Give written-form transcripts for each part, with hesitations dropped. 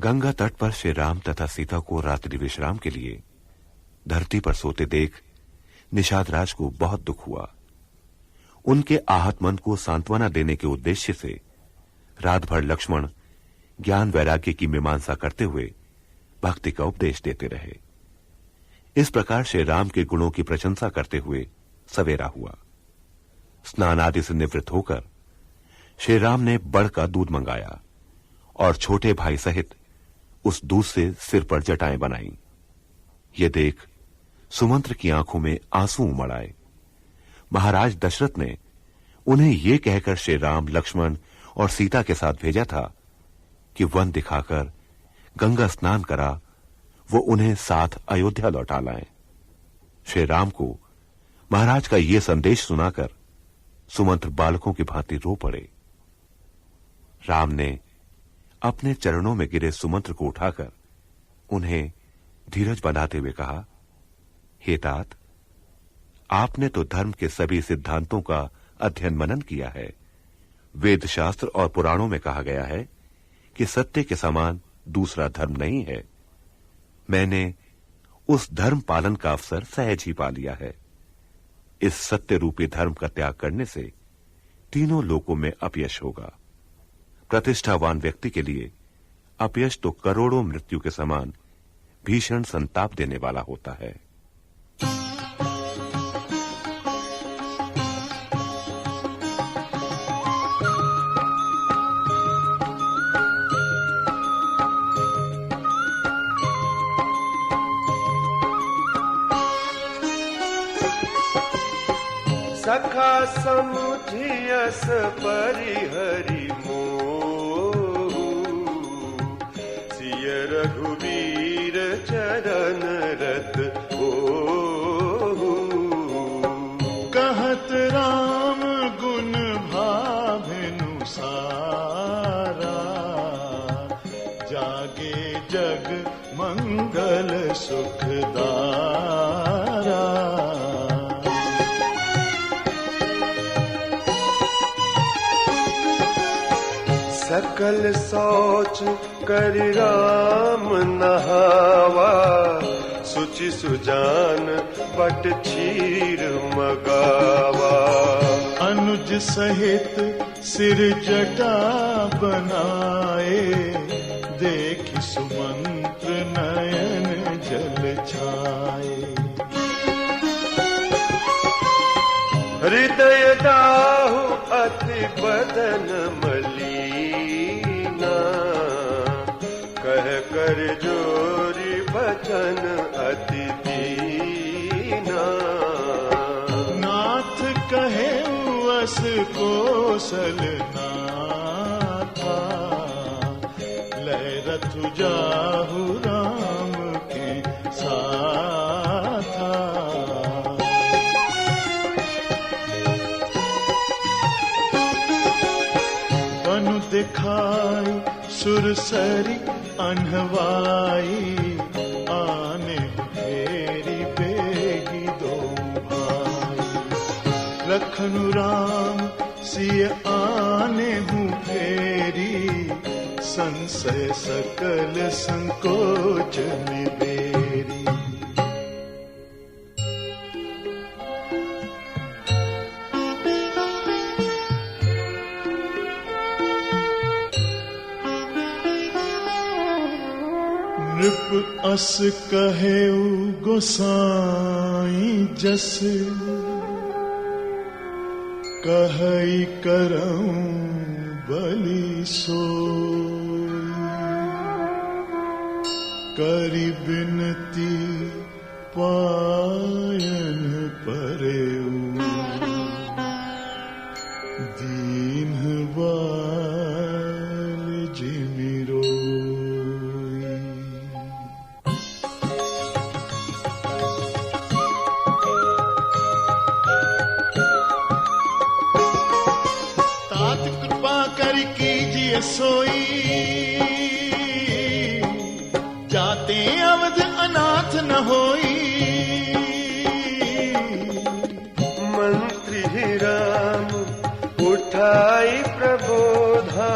गंगा तट पर श्री राम तथा सीता को रात्रि विश्राम के लिए धरती पर सोते देख निषाद राज को बहुत दुख हुआ। उनके आहत मन को सांत्वना देने के उद्देश्य से रात भर लक्ष्मण ज्ञान वैराग्य की मीमांसा करते हुए भक्ति का उपदेश देते रहे। इस प्रकार श्री राम के गुणों की प्रशंसा करते हुए सवेरा हुआ। स्नान आदि से निवृत्त होकर श्री राम ने बड़ का दूध मंगाया और छोटे भाई सहित उस दूध से सिर पर जटाएं बनाई। ये देख सुमंत्र की आंखों में आंसू उमड़ आए। महाराज दशरथ ने उन्हें यह कहकर श्री राम, लक्ष्मण और सीता के साथ भेजा था कि वन दिखाकर गंगा स्नान करा वो उन्हें साथ अयोध्या लौटा लाएं। श्री राम को महाराज का यह संदेश सुनाकर सुमंत्र बालकों की भांति रो पड़े। राम ने अपने चरणों में गिरे सुमंत्र को उठाकर उन्हें धीरज बंधाते हुए कहा, हे तात, आपने तो धर्म के सभी सिद्धांतों का अध्ययन मनन किया है। वेद शास्त्र और पुराणों में कहा गया है कि सत्य के समान दूसरा धर्म नहीं है। मैंने उस धर्म पालन का अवसर सहज ही पा लिया है। इस सत्य रूपी धर्म का त्याग करने से तीनों लोकों में अपयश होगा। प्रतिष्ठावान व्यक्ति के लिए अपयश तो करोड़ों मृत्यु के समान भीषण संताप देने वाला होता है। सखा समुझियस परिहरि मोह, सिय रघुवीर चरण रत होहु। कहत राम गुण भाभिनु सारा, जागे जग मंगल सुखदारा। सकल सोच कर राम नहावा, सुचि सुजान बट क्षीर मगावा। अनुज सहित सिर जटा बनाए, देख सुमंत्र नयन जल छाए। हृदय दाहु अति बदन मलीना, कह कर जोरी बचन अति दीना। नाथ कहे अस कोसल नाथा, लय रथु जाहु राम के साथा। बनु दिखाई सुरसरी अनहवाई, आने फेरी बेगी दो भाई। लखनु राम सिय आने हूँ फेरी, संशय सकल संकोच निबेरी। नृप अस कहेउ गोसाई जस, कहई करऊं बलि सोई। करि बिनती पायन परेऊ, दीन बाल जिमि रोई। तात कृपा कर कीजिए सोई, जाते अवध अनाथ न होई। मंत्री राम उठाई प्रबोधा,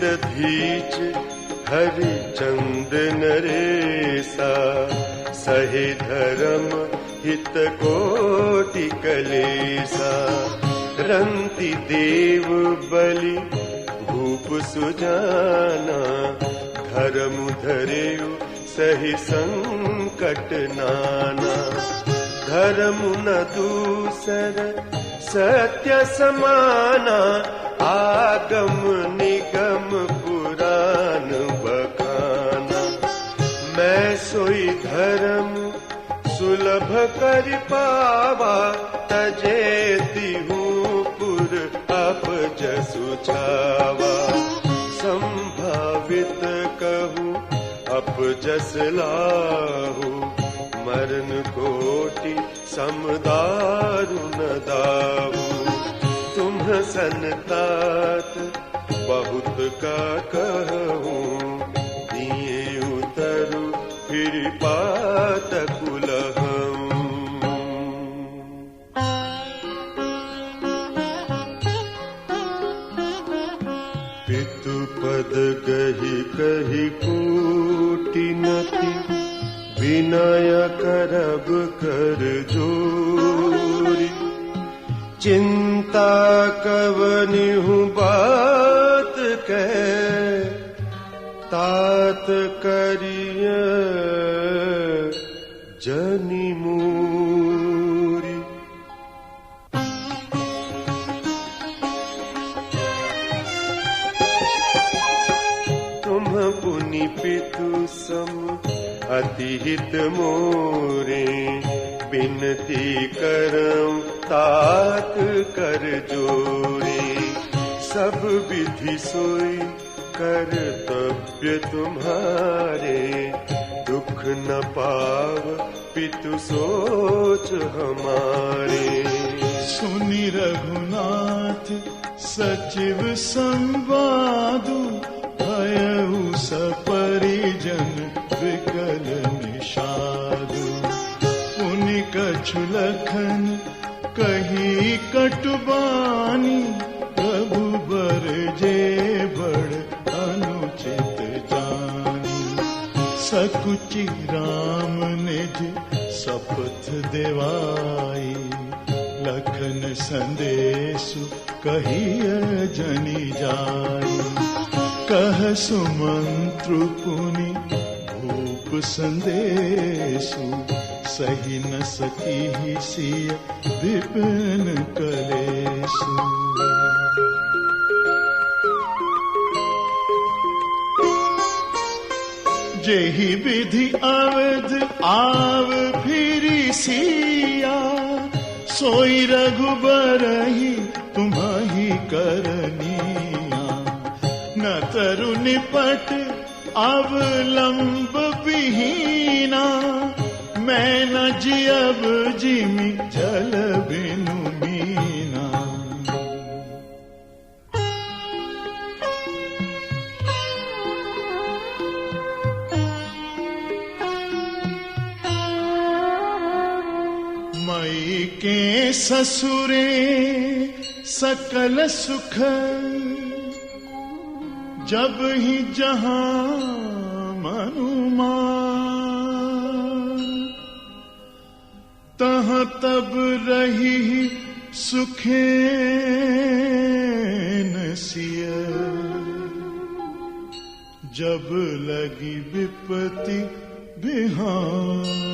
दधीच हरिचंद नरेसा सहे धर्म हित कोटि कलेसा रंति देव बलि भूप सुजाना धर्म धरेयु सहि संकट नाना धर्म न दूसर सत्य समाना आगम निगम पुराण बखाना मैं सोई धर्म सुलभ कर पावा तजेति हूँ पुर अपजसु छावा संभावित कहूँ अपजस लाहू मरण कोटि समदारुण दाऊ तुम संतात बहुत का कहूँ दिए उतरु फिर पातकुल पितु पद गही कही कोटि नति विनय करब कर जोरी चिंता कवनिहु बात कह तात करिय जनि मूरी तुम पुनि पितु सम अति हित मोरे बिनती करऊं तात कर जोरे सब विधि सोई कर्तव्य तुम्हारे दुख न पाव पितु सोच हमारे सुनि रघुनाथ सचिव संवादु भयउ सपरिजन विकल निषादु पुनि कछु लखन कही कटुबानी प्रभु बर जे बड़ अनुचित जानी सकुचि राम निज शपथ देवाई लखन संदेशु कहिय जनि जाई कह सुमंत्रु पुनि भूप संदेशु सही न सकी सिय विपिन कलेशु जेहि विधि अवध आव फिरी सिया सोई रघुबरहि तुम्हि करनिया न तरु निपट अवलंब विहीना मैं न जियब जिमि जल बिनु मीना मई के ससुरे सकल सुख जब ही जहां मनुमान तहाँ तब रही सुखे नसिय जब लगी विपत्ति बिहान